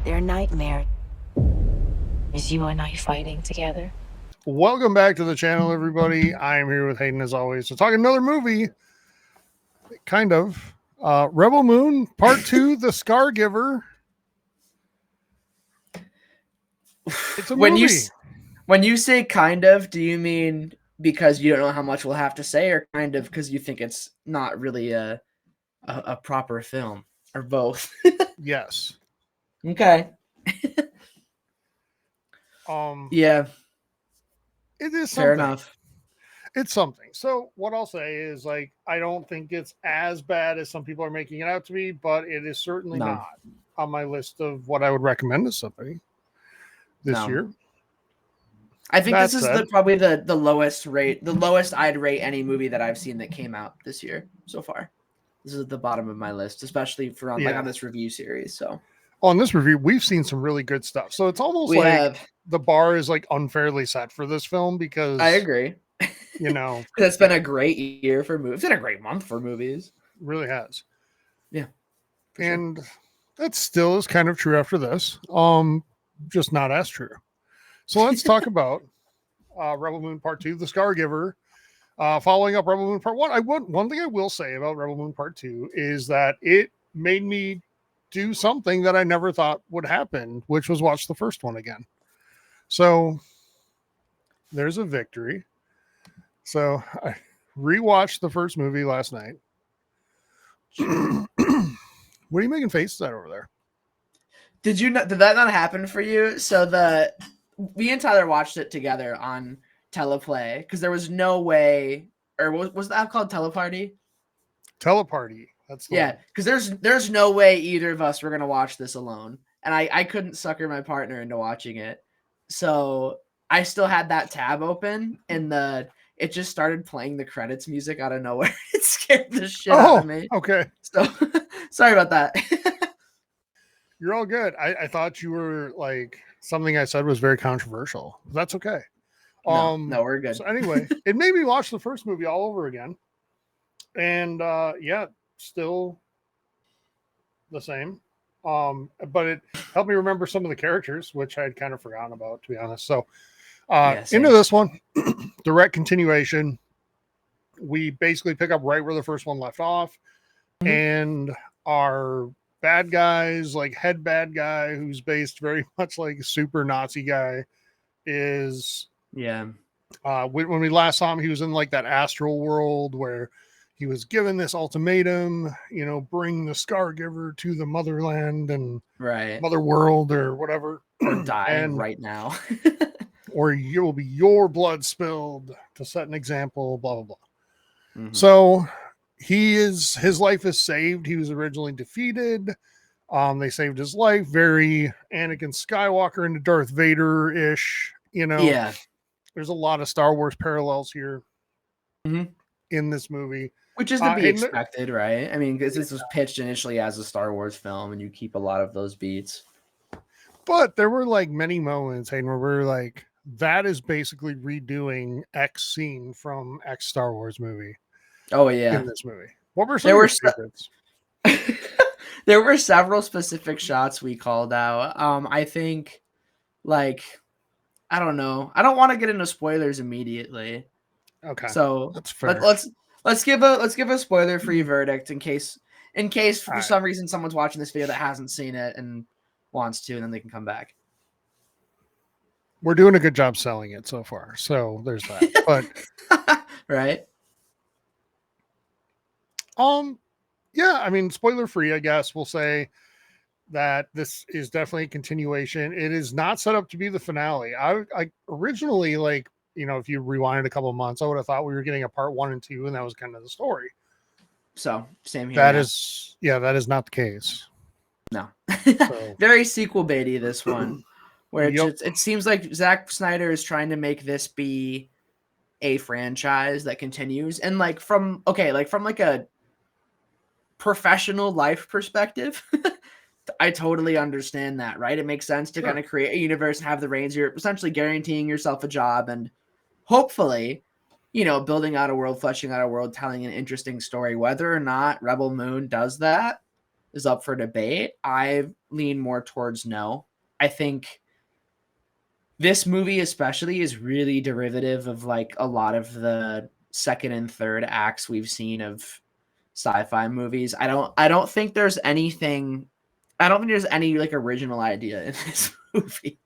Their nightmare is you and I fighting together. Welcome back to the channel, everybody. I am here with Hayden as always to talk another movie, kind of. Rebel Moon Part 2, The Scar Giver. It's a When you movie. when you say kind of, do you mean because you don't know how much we'll have to say, or kind of because you think it's not really a proper film, or both? Yes. Okay. Yeah, It is fair something. enough. It's something. So what I'll say is, like, I don't think it's as bad as some people are making it out to be, but it is certainly No, not on my list of what I would recommend to somebody this no. year. I think That this is said, probably the lowest I'd rate any movie that I've seen that came out this year so far. This is at the bottom of my list, especially for on yeah. this review series. So On this review, we've seen some really good stuff. So it's almost we like have. the bar is like unfairly set for this film I because, agree. you know, It's been a great year for movies. It's been a great month for movies. really has. Yeah, for sure. And that still is kind of true after this. Just not as true. So let's talk about Rebel Moon Part 2, The Scar Giver. Following up Rebel Moon Part 1, one thing I will say about Rebel Moon Part 2 is that it made me do something that I never thought would happen, which was watch the first one again. So there's a victory. So I rewatched the first movie last night. What are you making faces at over there? Did that not happen for you? So me and Tyler watched it together on teleplay because there was no way, or was the app called Teleparty? Teleparty. That's the Yeah, one. because there's no way either of us were gonna watch this alone, and I couldn't sucker my partner into watching it, so I still had that tab open, and it just started playing the credits music out of nowhere. It scared the shit out of Oh, me. okay. So sorry about that. You're all good. I thought you were like something I said was very controversial. That's okay. No, we're good. So anyway, it made me watch the first movie all over again. And yeah, still the same. But it helped me remember some of the characters, which I had kind of forgotten about, to be honest. So Yeah, into same. this one, direct continuation. We basically pick up right where the first one left off. Mhm. And our bad guys, like head bad guy, who's based very much like a super Nazi guy, is Yeah. when we last saw him, he was in like that astral world where he was given this ultimatum, bring the Scar Giver to the motherland and Right. mother world or whatever, Or die and right now. or you will be your blood spilled to set an example, blah blah blah. Mhm. So his life is saved. He was originally defeated. They saved his life. Very Anakin Skywalker into Darth Vader ish. Yeah. There's a lot of Star Wars parallels here Mhm. in this movie. Which is to be Hayden, expected, right? I mean, because this was pitched initially as a Star Wars film, and you keep a lot of those beats. but there were like many moments, Hayden, where we were like, that is basically redoing X scene from X Star Wars movie Oh yeah, in this movie. What were some there of were your favorites? there were several specific shots we called out. I think, like, I don't know. I don't want to get into spoilers immediately, Okay, so that's fair. let's give a spoiler free verdict in case All for right, some reason someone's watching this video that hasn't seen it and wants to, and then they can come back. we're doing a good job selling it so far, so there's that. But Right? yeah, I mean, spoiler free, I guess we'll say that this is definitely a continuation. It is not set up to be the finale. I originally, like, if you rewind a couple of months, I would have thought we were getting a part 1 and 2, and that was kind of the story. So same here. That Yeah. is, yeah, that is not the case. No. So, Very sequel baity, this one, where yep, it seems like Zack Snyder is trying to make this be a franchise that continues, and from a professional life perspective, I totally understand that, right? It makes sense to sure. kind of create a universe and have the reins. You're essentially guaranteeing yourself a job and hopefully, building out a world, fleshing out a world, telling an interesting story. Whether or not Rebel Moon does that, is up for debate, I lean more towards no. I think this movie especially is really derivative of like a lot of the second and third acts we've seen of sci-fi movies. I don't think there's anything I don't think there's any like original idea in this movie.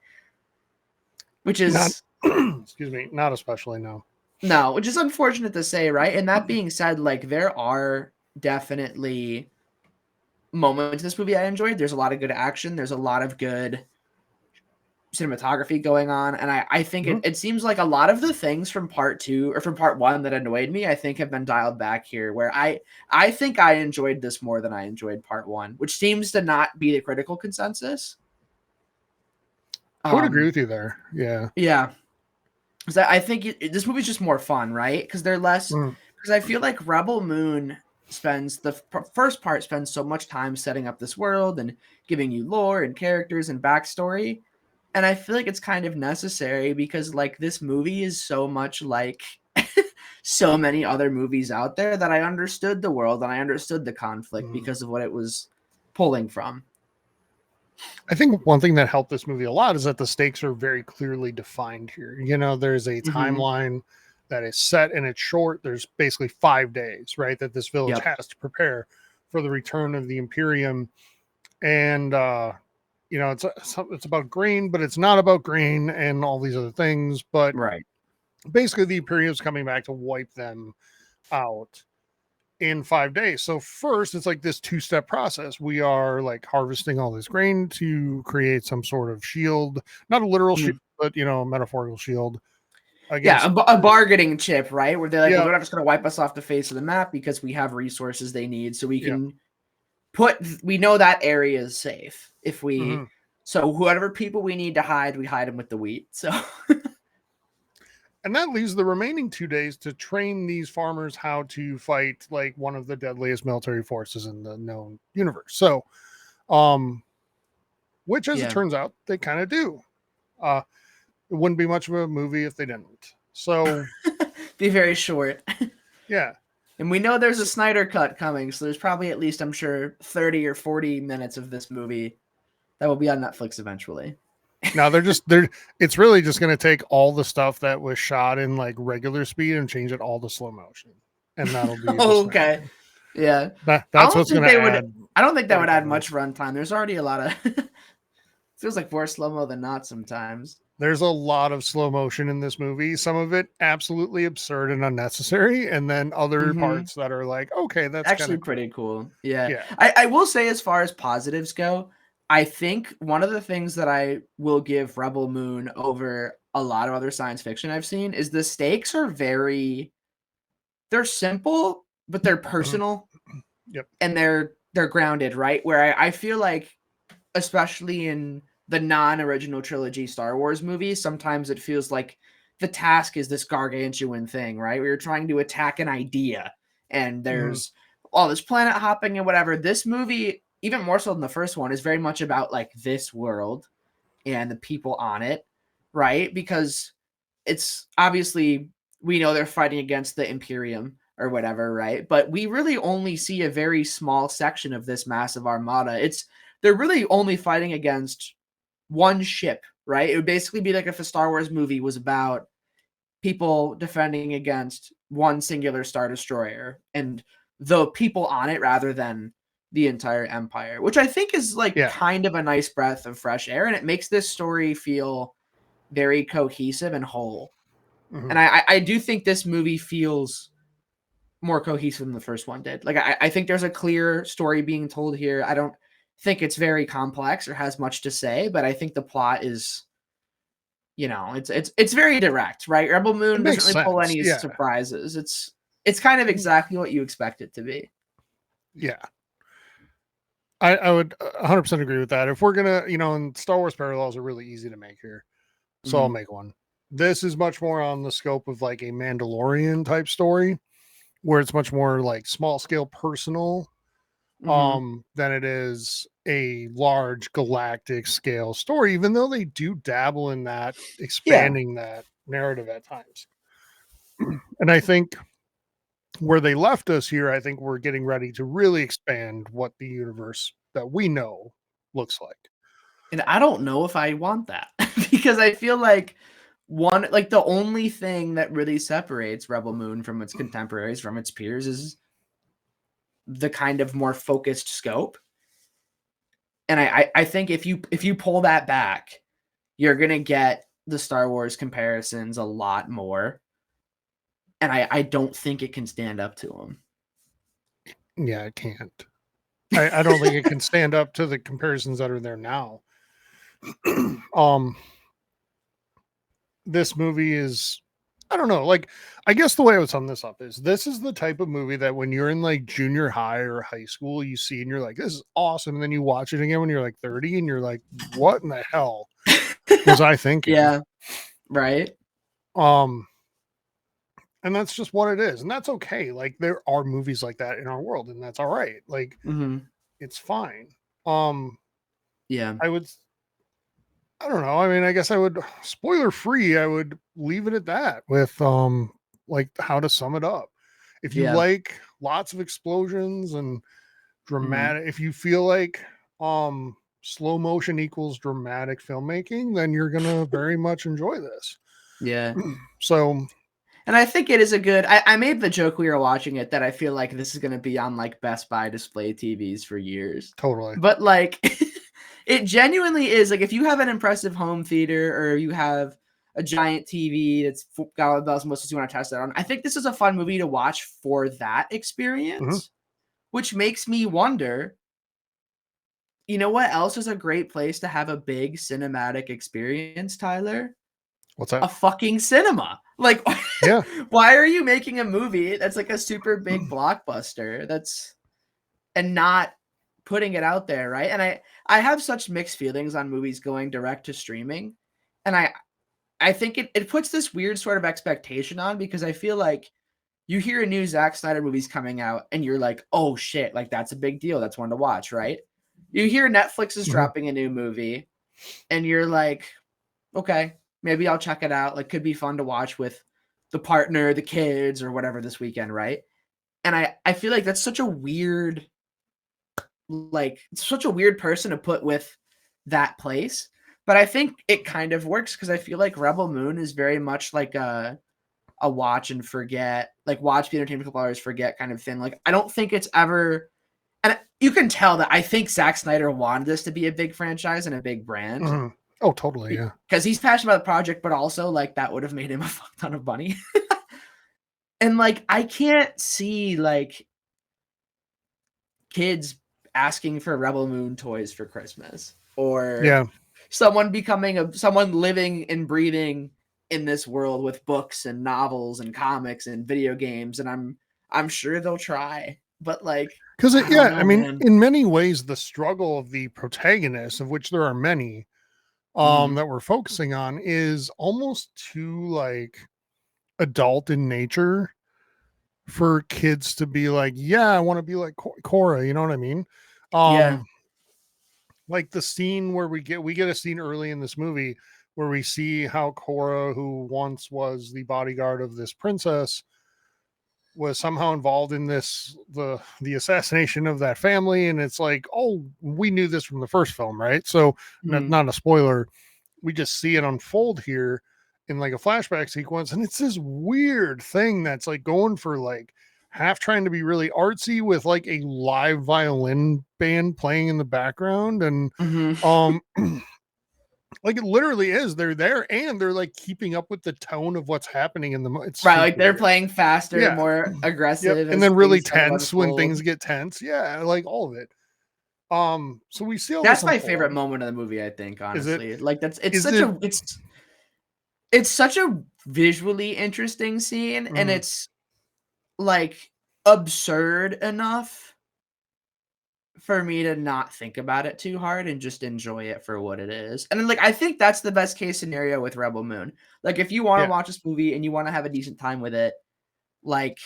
Which Not, is excuse me, not especially, no. no, which is unfortunate to say, right? And that being said, like there are definitely moments in this movie I enjoyed. There's a lot of good action. There's a lot of good cinematography going on. And I think Mhm. it seems like a lot of the things from part two or from part one that annoyed me, I think have been dialed back here where I think I enjoyed this more than I enjoyed part one, which seems to not be the critical consensus. I would agree with you there. Yeah. Yeah. Because I think this movie's just more fun, right? Because they're less. Mm. Because I feel like Rebel Moon spends first part spends so much time setting up this world and giving you lore and characters and backstory, and I feel like it's kind of necessary because like this movie is so much like so many other movies out there that I understood the world and I understood the conflict because of what it was pulling from. I think one thing that helped this movie a lot is that the stakes are very clearly defined here. You know, there's a timeline that is set and it's short. There's basically 5 days, right, that this village has to prepare for the return of the Imperium. And, you know, it's about grain, but it's not about grain and all these other things. But Right. basically, the Imperium is coming back to wipe them out in 5 days. So first, it's like this 2-step process. We are like harvesting all this grain to create some sort of shield, not a literal shield, but you know, a metaphorical shield. Yeah, a bargaining chip, right? Where they're like, well, they're not just going to wipe us off the face of the map because we have resources they need, so we can we know that area is safe if we. So whatever people we need to hide, we hide them with the wheat. So. And that leaves the remaining 2 days to train these farmers how to fight like one of the deadliest military forces in the known universe. So, which as it turns out, they kind of do. It wouldn't be much of a movie if they didn't. So, be very short. Yeah. And we know there's a Snyder cut coming, so there's probably at least, I'm sure, 30 or 40 minutes of this movie that will be on Netflix eventually. Now it's really just going to take all the stuff that was shot in like regular speed and change it all to slow motion. And that'll be okay. Yeah. That's what's going to add. I don't think that would add much runtime. There's already a lot of feels like more slow-mo than not sometimes. There's a lot of slow motion in this movie. Some of it absolutely absurd and unnecessary, and then other parts that are like, okay, that's actually pretty cool. Yeah. I will say, as far as positives go, I think one of the things that I will give Rebel Moon over a lot of other science fiction I've seen is the stakes are they're simple, but they're personal. Yep. And they're grounded, right? Where I feel like, especially in the non-original trilogy Star Wars movies, sometimes it feels like the task is this gargantuan thing, right? Where you're trying to attack an idea and there's all this planet hopping and whatever. This movie, even more so than the first one, is very much about like this world and the people on it, right? Because it's obviously, we know they're fighting against the Imperium or whatever, right? But we really only see a very small section of this massive armada. They're really only fighting against one ship, right? It would basically be like if a Star Wars movie was about people defending against one singular Star Destroyer and the people on it rather than the entire empire, which I think is like kind of a nice breath of fresh air. And it makes this story feel very cohesive and whole. And I do think this movie feels more cohesive than the first one did. Like, I think there's a clear story being told here. I don't think it's very complex or has much to say, but I think the plot is, you know, it's very direct, right? Rebel Moon doesn't really pull any surprises. It's kind of exactly what you expect it to be. Yeah. I would 100% agree with that. If we're going to, you know, and Star Wars parallels are really easy to make here. So I'll make one. This is much more on the scope of like a Mandalorian type story where it's much more like small scale personal than it is a large galactic scale story, even though they do dabble in that, expanding that narrative at times. And I think where they left us here, I think we're getting ready to really expand what the universe that we know looks like. And I don't know if I want that because I feel like the only thing that really separates Rebel Moon from its contemporaries, from its peers, is the kind of more focused scope. And I think if you pull that back, you're gonna get the Star Wars comparisons a lot more. And I don't think it can stand up to them. Yeah, it can't. I don't think it can stand up to the comparisons that are there now. This movie is, I don't know, like, I guess the way I would sum this up is this is the type of movie that when you're in like junior high or high school, you see and you're like, this is awesome. And then you watch it again when you're like 30 and you're like, what in the hell was I thinking? Yeah. Right. And that's just what it is. And that's okay. Like, there are movies like that in our world, and that's all right. Like, it's fine. Yeah. I don't know. I mean, I guess I would, spoiler free, I would leave it at that with like how to sum it up. If you like lots of explosions and dramatic, if you feel like slow motion equals dramatic filmmaking, then you're gonna very much enjoy this. Yeah. So, and I think it is a good, I made the joke we were watching it that I feel like this is going to be on like Best Buy display TVs for years. Totally. But like, it genuinely is like, if you have an impressive home theater or you have a giant TV that's got all the bells and whistles you want to test it on, I think this is a fun movie to watch for that experience, which makes me wonder, you know what else is a great place to have a big cinematic experience, Tyler? What's that? A fucking cinema. Like, yeah. Why are you making a movie that's like a super big blockbuster and not putting it out there, right? And I have such mixed feelings on movies going direct to streaming. And I think it puts this weird sort of expectation on, because I feel like you hear a new Zack Snyder movie's coming out and you're like, oh shit, like that's a big deal. That's one to watch, right? You hear Netflix is dropping a new movie and you're like, okay, maybe I'll check it out. Like, could be fun to watch with the partner, the kids, or whatever this weekend, right? And I feel like that's such a weird, person to put with that place. But I think it kind of works because I feel like Rebel Moon is very much like a watch and forget, like watch the entertainment couple hours, forget kind of thing. Like, I don't think it's ever, and you can tell that I think Zack Snyder wanted this to be a big franchise and a big brand. Oh, totally. Yeah. Because he's passionate about the project, but also like that would have made him a fuck ton of money. And like, I can't see like kids asking for Rebel Moon toys for Christmas, or someone living and breathing in this world with books and novels and comics and video games. And I'm sure they'll try, but like, because I mean, in many ways, the struggle of the protagonist, of which there are many, that we're focusing on, is almost too like adult in nature for kids to be like, yeah, I want to be like Cora, you know what I mean? Like the scene where we get a scene early in this movie where we see how Cora, who once was the bodyguard of this princess, was somehow involved in the assassination of that family. And it's like, oh, we knew this from the first film, right? So not a spoiler. We just see it unfold here in like a flashback sequence. And it's this weird thing that's like going for like half trying to be really artsy with like a live violin band playing in the background. And, like it literally is, they're there and they're like keeping up with the tone of what's happening in the it's right, like they're playing faster, more aggressive, and then really tense when things get tense. Yeah, like all of it. So we see all that's my favorite moment of the movie, I think, honestly. Like it's such a visually interesting scene, and it's like absurd enough for me to not think about it too hard and just enjoy it for what it is. And then, like, I think that's the best case scenario with Rebel Moon. Like, if you want to watch this movie and you want to have a decent time with it, like,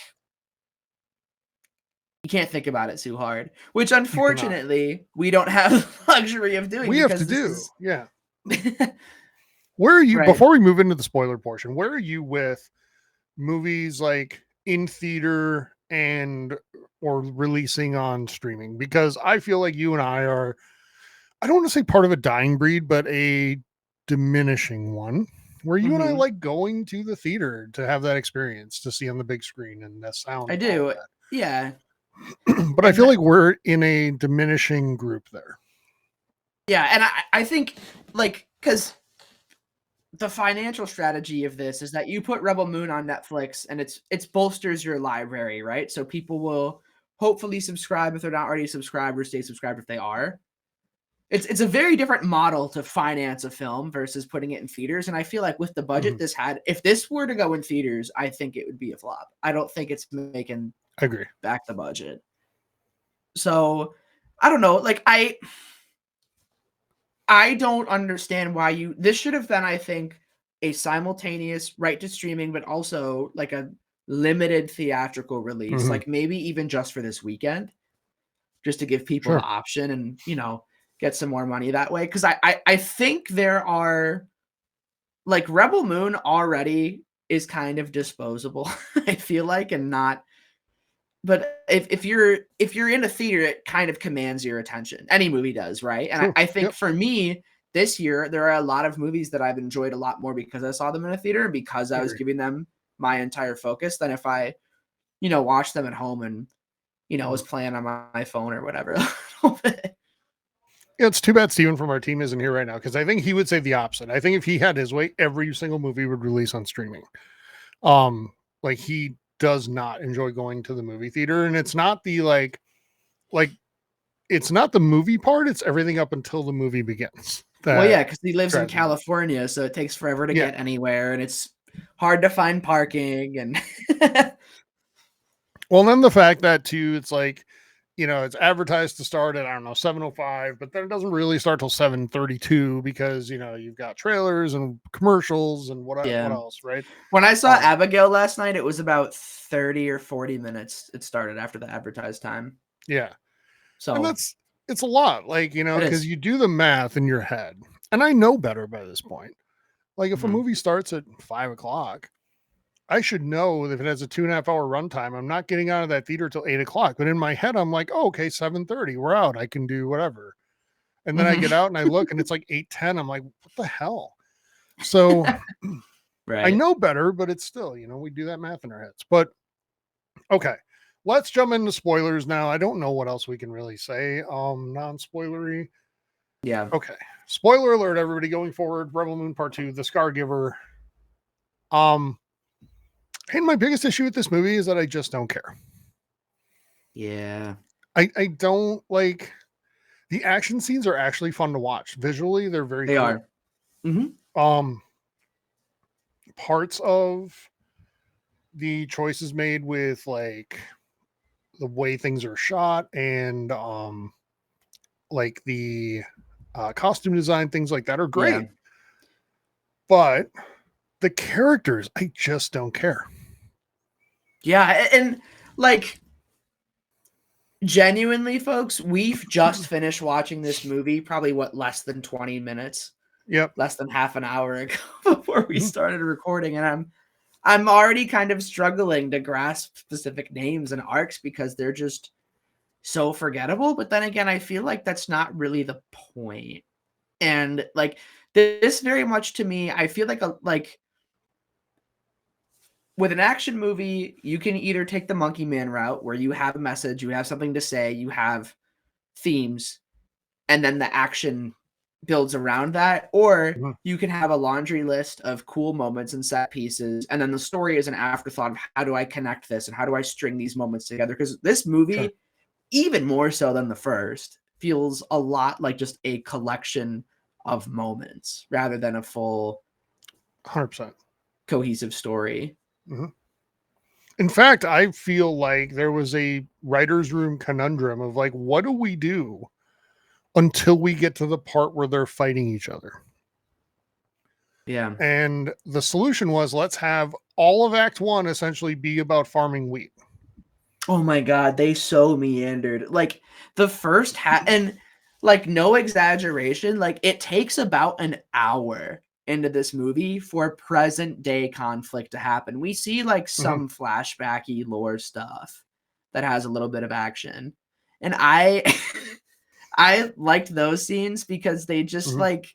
you can't think about it too hard, which unfortunately we don't have the luxury of doing. We have to do. Yeah. Where are you, before we move into the spoiler portion, where are you with movies like in theater and or releasing on streaming, because I feel like you and I are, I don't want to say part of a dying breed, but a diminishing one, where you and I Mhm. like going to the theater to have that experience, to see on the big screen and the sound I and all do. Yeah. that. But I feel And like we're in a diminishing group there. yeah, and I think like because the financial strategy of this is that you put Rebel Moon on Netflix and it's bolsters your library, right? So people will hopefully subscribe if they're not already subscribed, or stay subscribed if they are. It's a very different model to finance a film versus putting it in theaters. And I feel like with the budget Mhm. this had, if this were to go in theaters, I think it would be a flop. I don't think it's making I agree. back the budget. So I don't know. Like I don't understand why you this should have been, I think, a simultaneous right to streaming, but also like a limited theatrical release, Mhm. like maybe even just for this weekend, just to give people the Sure. option and get some more money that way. Cause I think there are like Rebel Moon already is kind of disposable, I feel like, and not but if you're in a theater, it kind of commands your attention. Any movie does, right? And I, True. I think Yep. for me, this year, there are a lot of movies that I've enjoyed a lot more because I saw them in a theater and because I was Agree. giving them my entire focus than if I, watched them at home and, was Mhm. playing on my phone or whatever. Yeah, it's too bad Steven from our team isn't here right now, because I think he would say the opposite. I think if he had his way, every single movie would release on streaming. Like, he does not enjoy going to the movie theater, and it's not the like it's not the movie part, it's everything up until the movie begins Well, that yeah, because he lives in drives him nuts. California, so it takes forever to Yeah. get anywhere, and it's hard to find parking and Well, then the fact that too, it's like, it's advertised to start at, I don't know, 7:05, but then it doesn't really start till 7:32, because, you've got trailers and commercials and what yeah. else, right? When I saw Um, Abigail last night, it was about 30 or 40 minutes it started after the advertised time. yeah. And So, it's a lot, like, it because is. you do the math in your head. And I know better by this point. Like, if a Mhm. movie starts at 5 o'clock, I should know that if it has a 2.5 hour runtime, I'm not getting out of that theater till 8 o'clock. But in my head, I'm like, oh, okay, 7:30, we're out. I can do whatever. And then I Mhm. get out and I look and it's like 8:10. I'm like, what the hell? So I Right. know better, but it's still, we do that math in our heads. But okay, let's jump into spoilers now. I don't know what else we can really say. Non-spoilery. Yeah. Okay. Spoiler alert, everybody, going forward, Rebel Moon Part 2, The Scar Giver. Um, and my biggest issue with this movie is that I just don't care. Yeah. I don't like, the action scenes are actually fun to watch. Visually, they're very They cool. are. Mhm. Um, Parts of the choices made with like the way things are shot and like the costume design, things like that are Yeah. great. But the characters, I just don't care. Yeah, and, like, genuinely, folks, we've just finished watching this movie probably, what, less than 20 minutes? Yep. Less than half an hour ago before we Mhm. started recording, and I'm already kind of struggling to grasp specific names and arcs because they're just so forgettable. But then again, I feel like that's not really the point. And like this very much to me, I feel like with an action movie, you can either take the Monkey Man route where you have a message, you have something to say, you have themes, and then the action builds around that, or Mhm. you can have a laundry list of cool moments and set pieces, and then the story is an afterthought of how do I connect this and how do I string these moments together? Because this Sure. movie, even more so than the first, feels a lot like just a collection of moments rather than a full 100%. cohesive story. Mhm. In fact, I feel like there was a writer's room conundrum of like, what do we do until we get to the part where they're fighting each other? Yeah. And the solution was, let's have all of Act One essentially be about farming wheat. Oh my god, they so meandered. Like the first and like no exaggeration, like it takes about an hour into this movie for present day conflict to happen. We see like Mhm. some flashbacky lore stuff. that has a little bit of action. And I I liked those scenes because they just like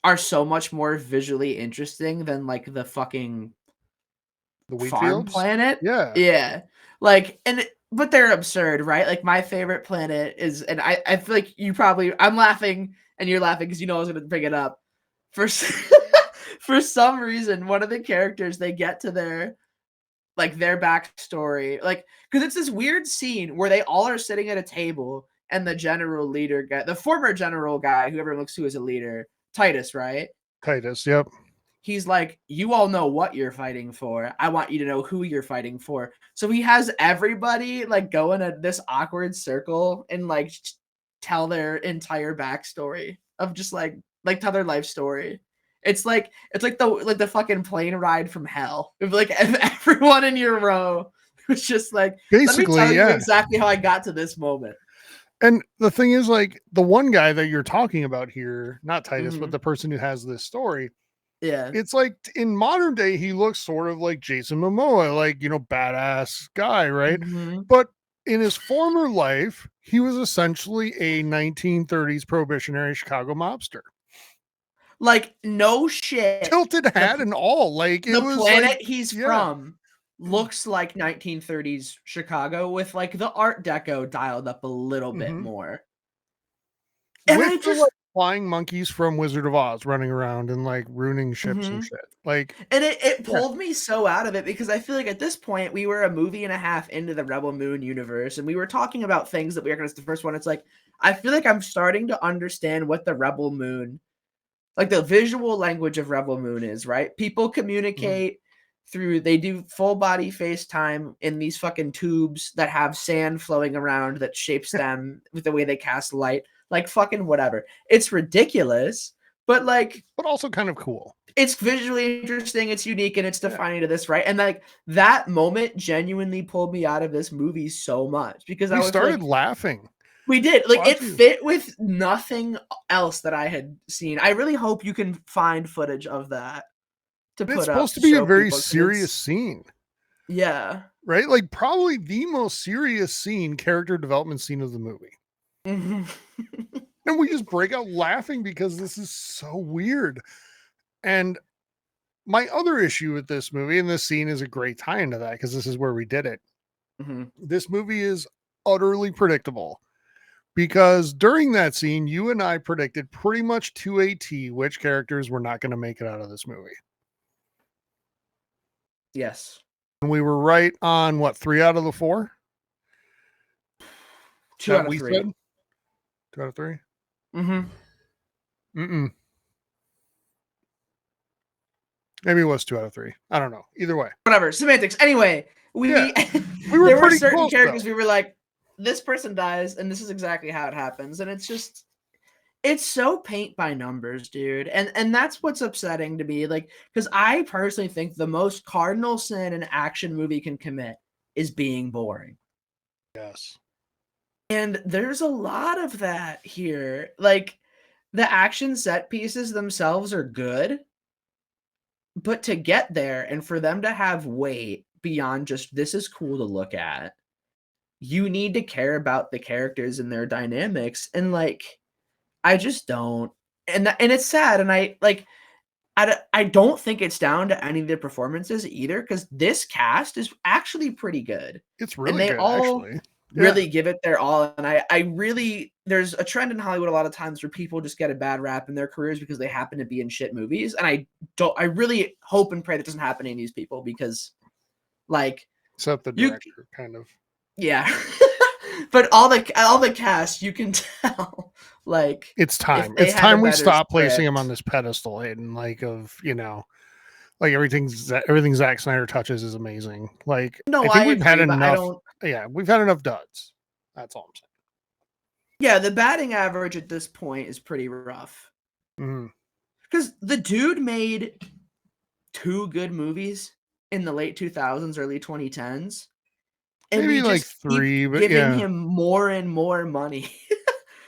are so much more visually interesting than like the fucking The wheat farm fields? planet. Yeah. Yeah. Like, but they're absurd, right? Like my favorite planet is, and I feel like I'm laughing and you're laughing because you know I was gonna bring it up. For for some reason, one of the characters, they get to their backstory, like, because it's this weird scene where they all are sitting at a table and the general leader guy, the former general guy, who everyone looks to as a leader, Titus, right? Titus, yep. He's like, you all know what you're fighting for. I want you to know who you're fighting for. So he has everybody like go in this awkward circle and like tell their entire backstory of just like tell their life story. It's like the fucking plane ride from hell. If like everyone in your row was just like, let me Basically, tell you yeah. exactly how I got to this moment. And the thing is, like, the one guy that you're talking about here, not Titus, but Mhm. the person who has this story, Yeah. it's like in modern day, he looks sort of like Jason Momoa, like, you know, badass guy, right? Mhm. But in his former life, he was essentially a 1930s prohibitionary Chicago mobster. Like, no shit. Tilted hat and all. Like, it The was like, planet he's yeah. from looks like 1930s Chicago with like the Art Deco dialed up a little bit more. And With I the just like flying monkeys from Wizard of Oz running around and like ruining ships and Mhm. shit. Like, And it yeah. pulled me so out of it because I feel like at this point we were a movie and a half into the Rebel Moon universe and we were talking about things that we are going to the first one. It's like I feel like I'm starting to understand what the Rebel Moon, like the visual language of Rebel Moon is, right? People communicate through, they do full body FaceTime in these fucking tubes that have sand flowing around that shapes them with the way they cast light. Like fucking whatever. It's ridiculous, but like But also kind of cool. it's visually interesting, it's unique, and it's Yeah. defining to this, right? And like that moment genuinely pulled me out of this movie so much because I We was started like, laughing. we did. Like it Watching. fit with nothing else that I had seen. I really hope you can find footage of that to And it's put up supposed to to be a show very people because serious it's scene, yeah. right? Like probably the most serious scene, character development scene of the movie. Mhm. And we just break out laughing because this is so weird. And my other issue with this movie, and this scene is a great tie into that because this is where we did it. Mhm. This movie is utterly predictable because during that scene, you and I predicted pretty much to a T which characters were not going to make it out of this movie. Yes. And we were right on what, 3 out of the 4 2 that out of we 3. said? 2 out of 3? Mhm. Mm-mm. Maybe it was 2 out of 3. I don't know. Either way. Whatever. Semantics. Anyway, Yeah. we We were there were pretty certain close, characters though. we were like, this person dies, and this is exactly how it happens. And it's just it's so paint by numbers, dude. And that's what's upsetting to me. Like, because I personally think the most cardinal sin an action movie can commit is being boring. Yes. And there's a lot of that here. Like, the action set pieces themselves are good, but to get there and for them to have weight beyond just this is cool to look at, you need to care about the characters and their dynamics. And like, I just don't. And it's sad. And I don't think it's down to any of the performances either, because this cast is actually pretty good. It's And really they good, all actually. Yeah. really give it their all. And I really, there's a trend in Hollywood a lot of times where people just get a bad rap in their careers because they happen to be in shit movies. And I really hope and pray that doesn't happen to any of these people because, like, Except the you, director, kind of. yeah. But all the cast, you can tell, like, It's if time. they It's had a time we better stop placing him on script. this pedestal, Hayden. Like, of, you know, like everything Zack Snyder touches is amazing. Like, No, I I think we've had agree, but I enough. don't. Yeah, we've had enough duds. That's all I'm Yeah, the batting average at this point is pretty rough. saying. Because the dude made 2 good movies in the late 2000s, early 2010s, and we Maybe like just keep 3, but giving yeah. him more and more money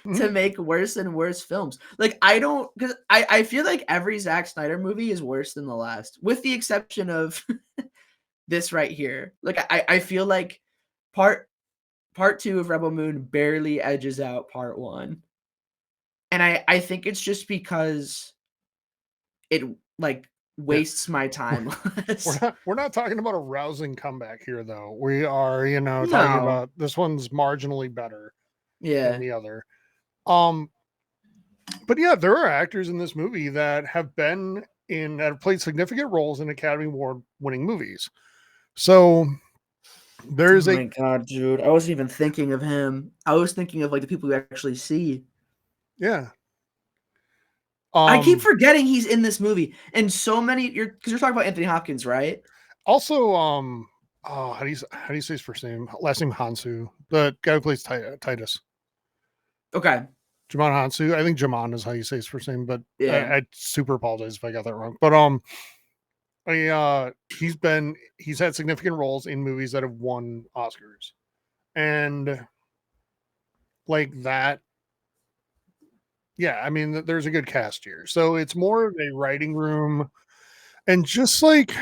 to Mhm. make worse and worse films. Like, I don't, because I feel like every Zack Snyder movie is worse than the last, with the exception of this right here. Like, I feel like part 2 of Rebel Moon barely edges out part 1. And I think it's just because it, like, Yeah. wastes my time less. We're not talking about a rousing comeback here, though. We are, talking No. about this one's marginally better than Yeah. the other. But yeah, there are actors in this movie that have played significant roles in Academy Award winning movies. So Oh there's my god, dude. I wasn't even thinking of him. I was thinking of, like, the people we actually see. yeah. I keep forgetting he's in this movie. And so many, because you're talking about Anthony Hopkins, right? Also, how do you say his first name? Last name Hansu, the guy who plays Titus. Okay. Jamon Hansu. I think Jamon is how you say his first name, but Yeah. I super apologize if I got that wrong. But he's had significant roles in movies that have won Oscars, and like that. Yeah, I mean, there's a good cast here, so it's more of a writing room, and just like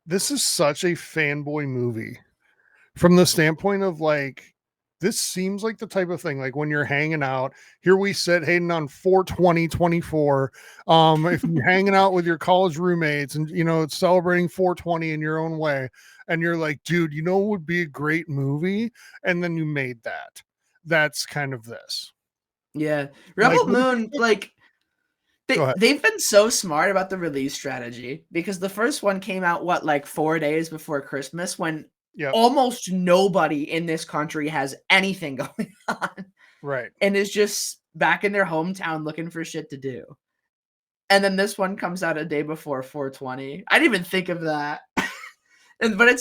this is such a fanboy movie from the standpoint of like this seems like the type of thing like when you're hanging out here we sit Hayden on 4/20/24 if you're hanging out with your college roommates and it's celebrating 4/20 in your own way and you're like, dude, what would be a great movie, and then you made that's kind of this. Yeah. Like, Rebel Moon, like, go ahead. they've been so smart about the release strategy, because the first one came out, what, like 4 days before Christmas, when Yeah, almost nobody in this country has anything going on right. and is just back in their hometown looking for shit to do. And then this one comes out a day before 4/20. I didn't even think of that. But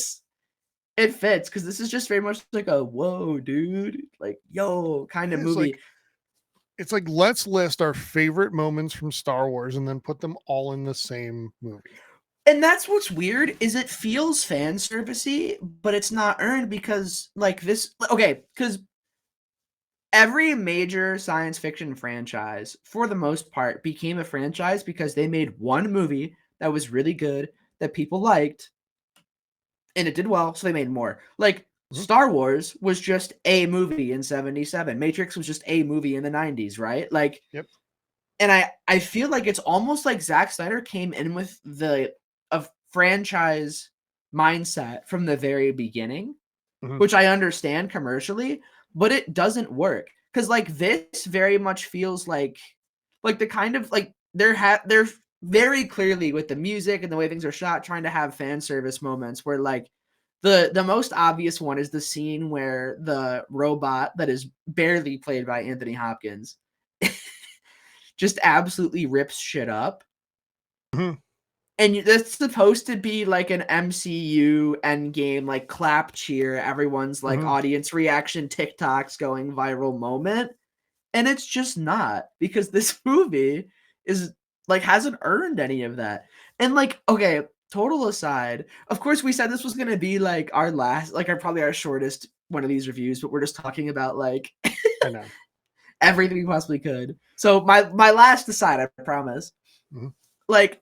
it fits, because this is just very much like a whoa, dude, like, yo kind of movie. It's like let's list our favorite moments from Star Wars and then put them all in the same movie. And that's what's weird, is it feels fan servicey, but it's not earned, because like this, okay, because every major science fiction franchise, for the most part, became a franchise because they made one movie that was really good, that people liked, and it did well, so they made more. Like, Star Wars was just a movie in 77. Matrix was just a movie in the 90s, right? Like, Yep. and I feel like it's almost like Zack Snyder came in with a franchise mindset from the very beginning, which I understand commercially, but it doesn't work, because like this very much feels like the kind of like they're very clearly, with the music and the way things are shot, trying to have fan service moments where, like, the most obvious one is the scene where the robot that is barely played by Anthony Hopkins just absolutely rips shit up. Mm-hmm. And that's supposed to be like an MCU endgame, like clap cheer, everyone's like audience reaction, TikToks going viral moment. And it's just not, because this movie is like hasn't earned any of that. And like, okay, total aside, of course we said this was gonna be like our last, like probably our shortest one of these reviews, but we're just talking about like I know. everything we possibly could. So my last aside, I promise. Like,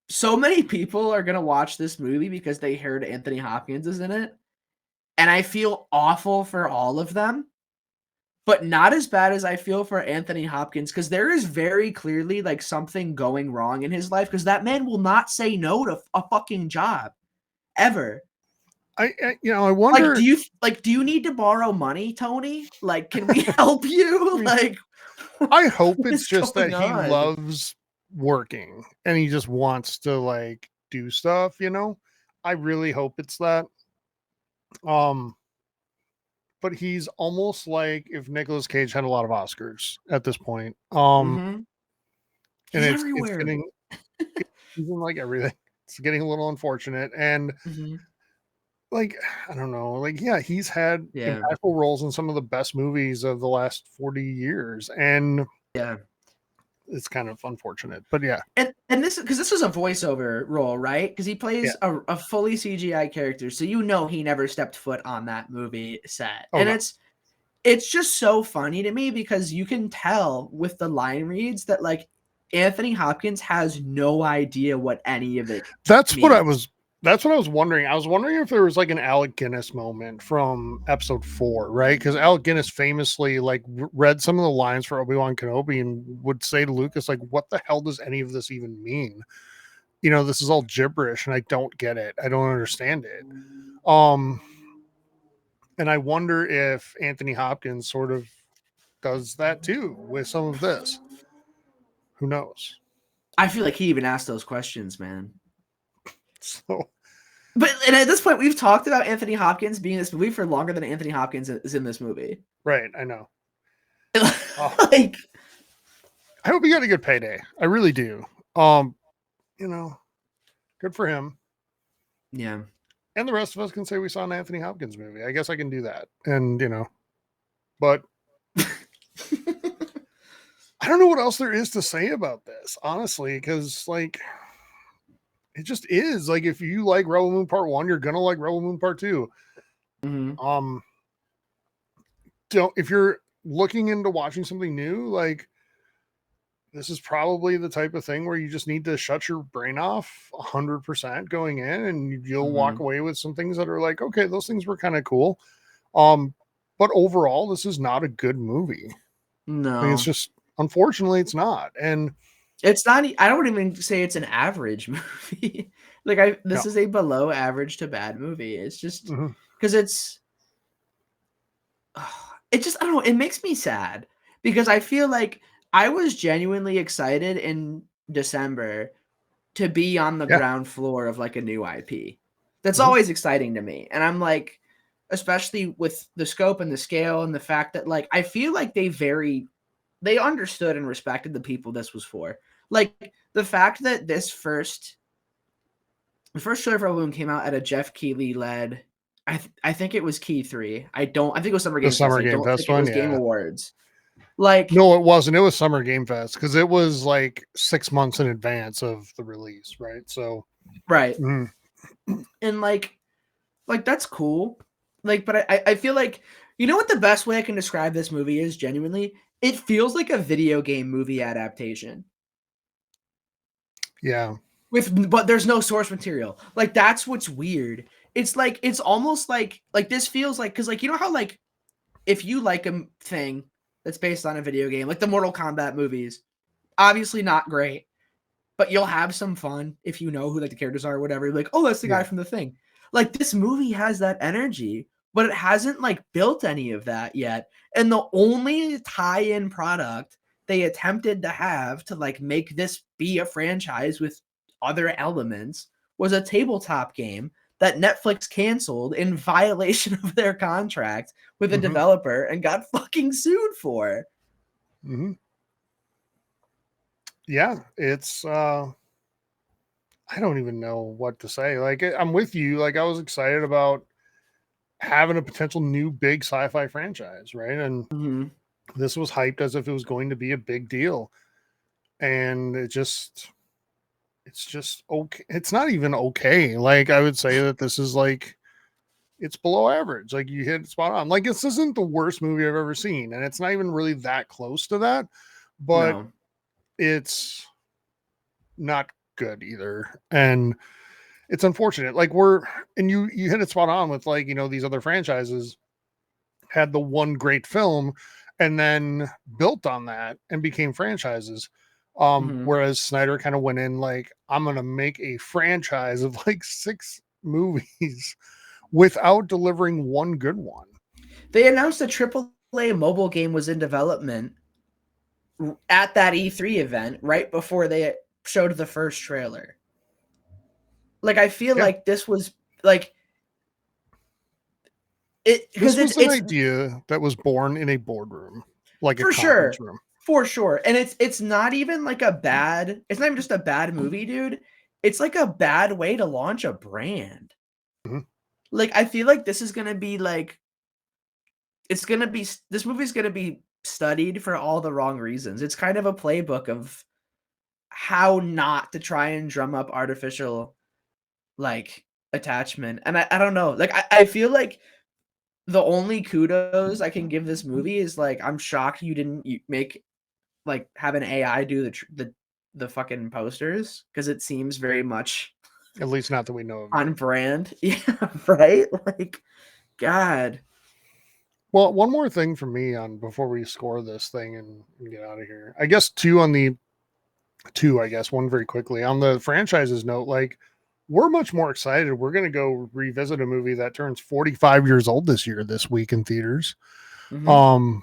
so many people are gonna watch this movie because they heard Anthony Hopkins is in it, and I feel awful for all of them, but not as bad as I feel for Anthony Hopkins, because there is very clearly like something going wrong in his life, because that man will not say no to a fucking job ever. I wonder. Like, do you need to borrow money, Tony? Like, can we help you? Like, I hope it's just that going he on? loves working and he just wants to like do stuff, I really hope it's that. But he's almost like if Nicolas Cage had a lot of Oscars at this point. Mhm. And He's it's everywhere. getting he's in like everything. It's getting a little unfortunate. And Mhm. like, I don't know, like, yeah, he's had Yeah. impactful roles in some of the best movies of the last 40 years. And Yeah. it's kind of unfortunate, but yeah. And this, because this was a voiceover role, right? Because he plays Yeah. a fully CGI character, so he never stepped foot on that movie set. Oh, And no. it's just so funny to me, because you can tell with the line reads that like Anthony Hopkins has no idea what any of it That's what I means. That's what I was wondering. I was wondering if there was like an Alec Guinness moment from episode 4, right? Because Alec Guinness famously like read some of the lines for Obi-Wan Kenobi and would say to Lucas, like, what the hell does any of this even mean? You know, this is all gibberish and I don't get it. I don't understand it. And I wonder if Anthony Hopkins sort of does that too with some of this. Who knows? I feel like he even asked those questions, man. So, But and at this point, we've talked about Anthony Hopkins being in this movie for longer than Anthony Hopkins is in this movie. right, I know. Like, I hope he got a good payday. I really do. You know, good for him. yeah. And the rest of us can say we saw an Anthony Hopkins movie. I guess I can do that. And, you know, but I don't know what else there is to say about this, honestly, because, like, it just is. Like, if you like Rebel Moon Part 1, you're going to like Rebel Moon Part 2. Mm-hmm. If you're looking into watching something new, like, this is probably the type of thing where you just need to shut your brain off 100% going in, and you'll walk away with some things that are like, okay, those things were kind of cool. But overall, this is not a good movie. No, Like, it's just, unfortunately, it's not. And it's not. I don't even say it's an average movie. Like, this is a below average to bad movie. It's just because it just, I don't know. It makes me sad because I feel like I was genuinely excited in December to be on the ground floor of like a new IP. That's always exciting to me. And I'm like, especially with the scope and the scale and the fact that, like, I feel like they understood and respected the people this was for. Like, the fact that the first trailer for Balloon came out at a Jeff Keighley led, I think it was Key 3. I think it was Summer Game Fest. I don't think it was Game Awards. Like, no, it wasn't. It was Summer Game Fest because it was like 6 months in advance of the release, right? So, right. And like that's cool. Like, but I feel like, you know what the best way I can describe this movie is, genuinely? It feels like a video game movie adaptation. Yeah. But there's no source material. Like, that's what's weird. It's like, it's almost like this feels like, because, like, you know how, like, if you like a thing that's based on a video game, like the Mortal Kombat movies, obviously not great, but you'll have some fun if you know who, like, the characters are or whatever. You're like, oh, that's the guy from the thing. Like, this movie has that energy, but it hasn't, like, built any of that yet. And the only tie-in product they attempted to have to, like, make this be a franchise with other elements was a tabletop game that Netflix canceled in violation of their contract with a developer and got fucking sued for. Yeah, it's I don't even know what to say. Like, I'm with you. Like, I was excited about having a potential new big sci-fi franchise, right? And this was hyped as if it was going to be a big deal. And it's just okay. It's not even okay. Like, I would say that this is like, it's below average. Like, you hit spot on. Like, this isn't the worst movie I've ever seen, and it's not even really that close to that, but it's not good either. And it's unfortunate. Like, you hit it spot on with, like, you know, these other franchises had the one great film and then built on that and became franchises. Whereas Snyder kind of went in like, I'm going to make a franchise of like 6 movies without delivering one good one. They announced a AAA mobile game was in development at that E3 event right before they showed the first trailer. Like, I feel like this was like it, because it's an idea that was born in a boardroom, like for a conference room. For sure. And it's not even like it's not even just a bad movie, dude. It's like a bad way to launch a brand. Like, I feel like this is going to be like, this movie's going to be studied for all the wrong reasons. It's kind of a playbook of how not to try and drum up artificial, like, attachment. And I don't know. Like, I feel like the only kudos I can give this movie is, like, I'm shocked you didn't have an AI do the fucking posters, because it seems very much At least not that we know of. on brand. Yeah, right? Like, God. Well, one more thing for me on before we score this thing and get out of here. I guess one very quickly. On the franchises note, like we're much more excited. We're gonna go revisit a movie that turns 45 years old this week in theaters. Mhm.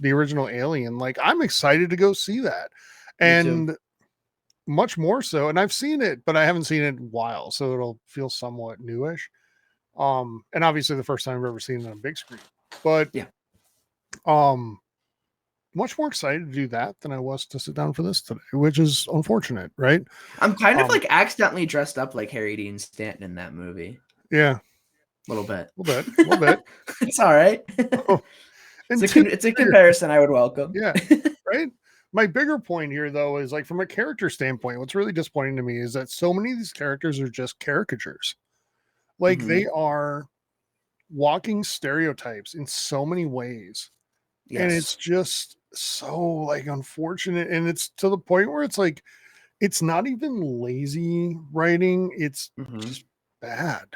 The original Alien. Like I'm excited to go see that. Me too. And much more so, and I've seen it, but I haven't seen it in a while, so it'll feel somewhat newish. And obviously the first time I've ever seen it on big screen. But Yeah. Much more excited to do that than I was to sit down for this today, which is unfortunate, right? I'm kind of like accidentally dressed up like Harry Dean Stanton in that movie. Yeah, A little bit. a little bit. It's all right. And It's a comparison I would welcome. yeah, right. My bigger point here, though, is like from a character standpoint, what's really disappointing to me is that so many of these characters are just caricatures. Like they are walking stereotypes in so many ways. And it's Yes. just so like unfortunate. And it's to the point where it's like, it's not even lazy writing, it's just bad.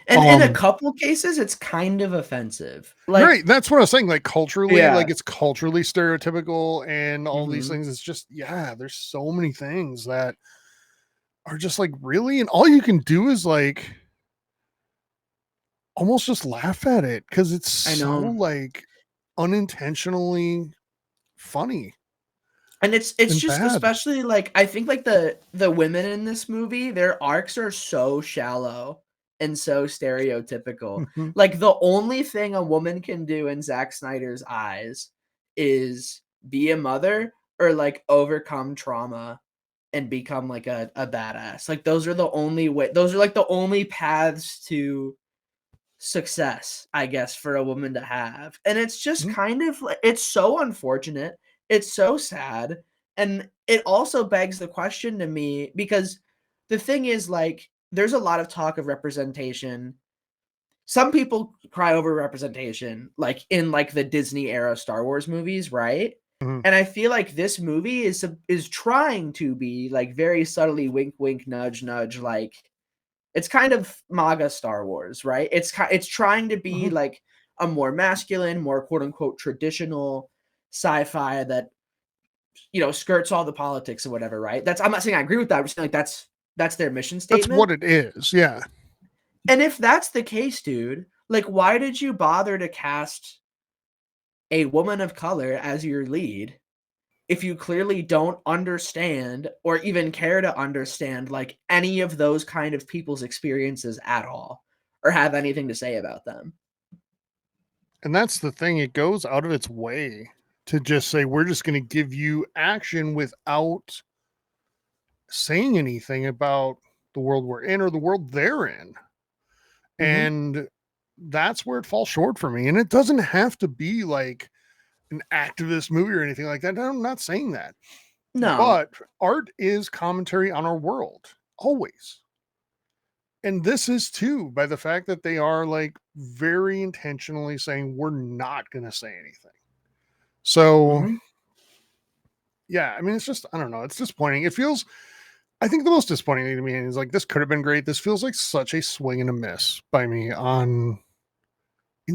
And in a couple cases, it's kind of offensive. Like, right. That's what I was saying. Like culturally, yeah. like it's culturally stereotypical and all these Mhm. things. It's just, yeah, there's so many things that are just like really, and all you can do is like almost just laugh at it because it's I so know. like unintentionally funny And it's and just bad. especially like I think like the women in this movie, their arcs are so shallow and so stereotypical. Mhm. Like the only thing a woman can do in Zack Snyder's eyes is be a mother or like overcome trauma and become like a badass. Like those are the only way those are like the only paths to success, I guess, for a woman to have. And it's just Mhm. kind of like it's so unfortunate. It's so sad. And it also begs the question to me because the thing is like there's a lot of talk of representation. Some people cry over representation like in like the Disney era Star Wars movies, right? Mhm. And I feel like this movie is trying to be like very subtly wink wink nudge nudge like it's kind of MAGA Star Wars, right? It's trying to be Mhm. like a more masculine, more quote unquote traditional sci-fi that skirts all the politics or whatever, right? That's I'm not saying I agree with that. I'm just saying like that's their mission That's statement. what it is. Yeah. And if that's the case, dude, like why did you bother to cast a woman of color as your lead if you clearly don't understand or even care to understand like any of those kind of people's experiences at all or have anything to say about them? And that's the thing. It goes out of its way to just say, we're just going to give you action without saying anything about the world we're in or the world they're in. Mhm. And that's where it falls short for me. And it doesn't have to be like an activist movie or anything like that. I'm not saying that. No. But art is commentary on our world, always. And this is too, by the fact that they are like very intentionally saying, we're not going to say anything. So, Mhm. yeah, I mean, it's just, I don't know. It's disappointing. It feels, I think the most disappointing thing to me is like, this could have been great. This feels like such a swing and a miss by me in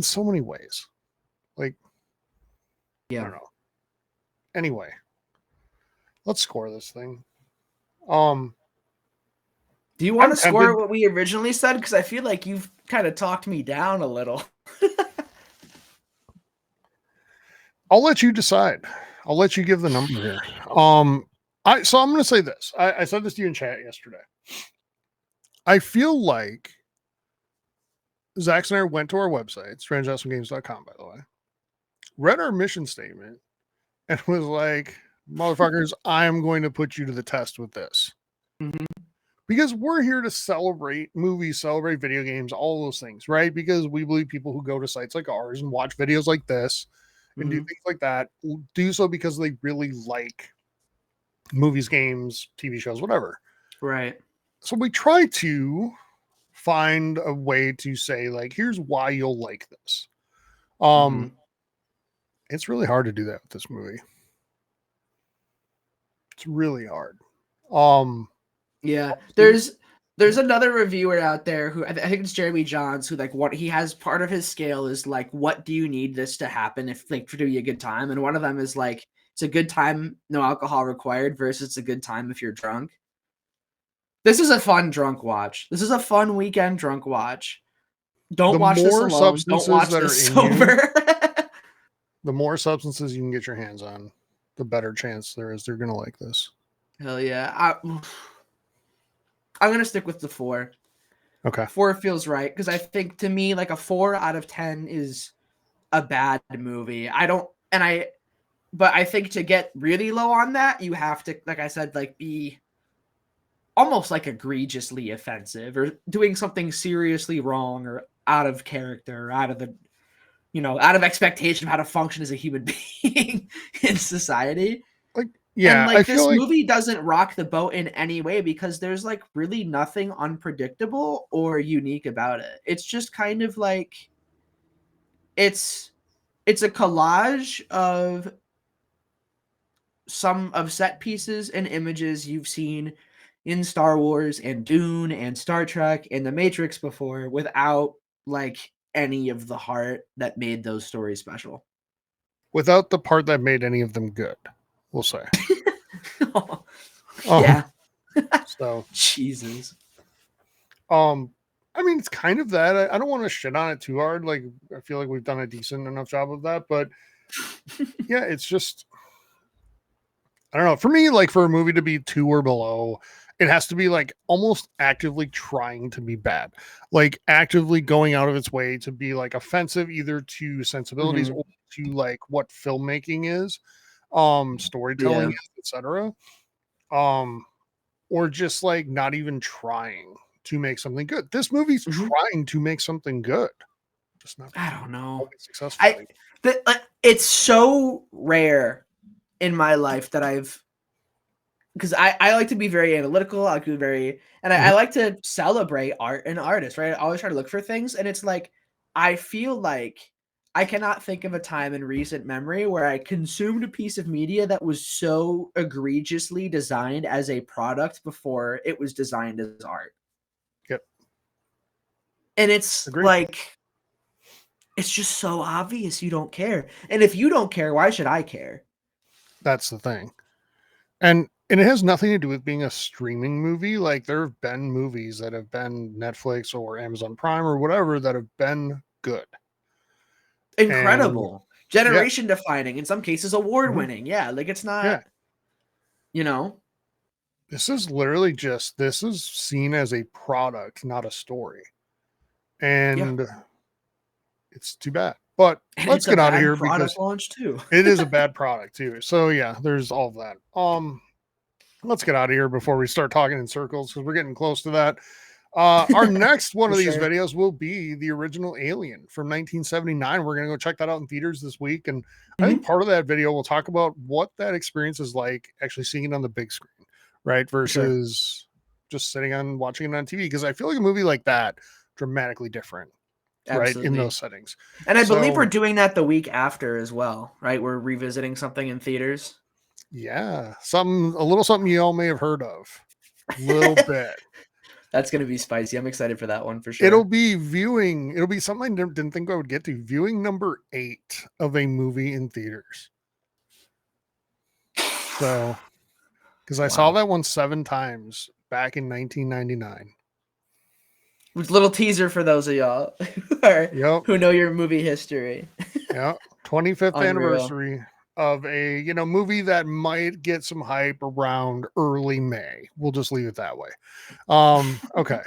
so many ways. Like, I Yeah. don't know. Anyway, let's score this thing. Do you want I'm to score tempted. what we originally said? Because I feel like you've kind of talked me down a little. I'll let you decide. I'll let you give the number here. So I'm going to say this. I said this to you in chat yesterday. I feel like Zack Snyder went to our website, strangeawesomegames.com, by the way, read our mission statement, and was like, motherfuckers, I am going to put you to the test with this. Mhm. Because we're here to celebrate movies, celebrate video games, all those things, right? Because we believe people who go to sites like ours and watch videos like this and do Mhm. things like that do so because they really like movies, games, TV shows, whatever. Right. So we try to find a way to say, like, here's why you'll like this. Mhm. It's really hard to do that with this movie. It's really hard. Yeah. Obviously, There's another reviewer out there who I think it's Jeremy Johns, who like what he has part of his scale is like, what do you need this to happen if like to be a good time? And one of them is like, it's a good time, no alcohol required, versus it's a good time if you're drunk. This is a fun drunk watch. This is a fun weekend drunk watch. Don't The watch this more alone. Don't substances watch that this are in you, sober. the more substances you can get your hands on, the better chance there is they're gonna like this. Hell yeah. I'm gonna stick with the 4. Okay. 4 feels right because I think to me like a 4 out of 10 is a bad movie. But I think to get really low on that, you have to, like I said, like be almost like egregiously offensive or doing something seriously wrong or out of character or out of the, out of expectation of how to function as a human being in society. Like, And yeah, I like feel this like movie doesn't rock the boat in any way because there's like really nothing unpredictable or unique about it. It's just kind of like it's a collage of some of set pieces and images you've seen in Star Wars and Dune and Star Trek and The Matrix before without like any of the heart that made those stories special. without the part that made any of them good, we'll say. Yeah. So Jesus. I mean, it's kind of that. I don't want to shit on it too hard. Like, I feel like we've done a decent enough job of that, but yeah, it's just, I don't know. For me, like for a movie to be 2 or below, it has to be like almost actively trying to be bad, like actively going out of its way to be like offensive either to sensibilities or to like what filmmaking is, storytelling is, etc. Or just like not even trying to make something good. This movie's trying to make something good, just not I don't know. successfully. It's so rare in my life that because I like to be very analytical. I like to be very, and I like to celebrate art and artists, right? I always try to look for things, and it's like I feel like I cannot think of a time in recent memory where I consumed a piece of media that was so egregiously designed as a product before it was designed as art. Yep. And it's Agreed. like, it's just so obvious you don't care. And if you don't care, why should I care? That's the thing. And it has nothing to do with being a streaming movie. Like there have been movies that have been Netflix or Amazon Prime or whatever that have been good. Incredible. And, generation defining, in some cases award winning. Yeah, like it's not, This is literally just, this is seen as a product, not a story. And it's too bad. But and let's it's get a out of bad here product because launch too. it is a bad product too. So yeah, there's all of that. Let's get out of here before we start talking in circles because we're getting close to that. Our next one of these videos will be the original Alien from 1979. We're going to go check that out in theaters this week. And I think part of that video, we'll talk about what that experience is like actually seeing it on the big screen, right? Versus just sitting on watching it on TV. Because I feel like a movie like that, dramatically different, right? In those settings. And I believe we're doing that the week after as well, right? We're revisiting something in theaters. Yeah. A little something you all may have heard of. A little bit. That's going to be spicy. I'm excited for that one for sure. It'll be something I didn't think I would get to. Viewing number 8 of a movie in theaters. So, because I saw that one 7 times back in 1999. Little teaser for those of y'all who know your movie history. 25th anniversary of a movie that might get some hype around early May. We'll just leave it that way. Okay.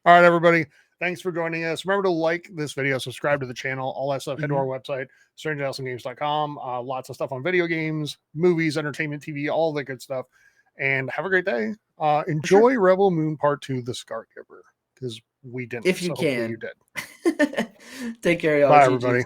All right, everybody. Thanks for joining us. Remember to like this video, subscribe to the channel, all that stuff. Head to our website, strangeawesomegames.com. Lots of stuff on video games, movies, entertainment, TV, all the good stuff. And have a great day. Enjoy Rebel Moon Part 2, The Scar Giver, because we didn't. If you can. Hopefully you did. Take care, y'all. Bye, everybody.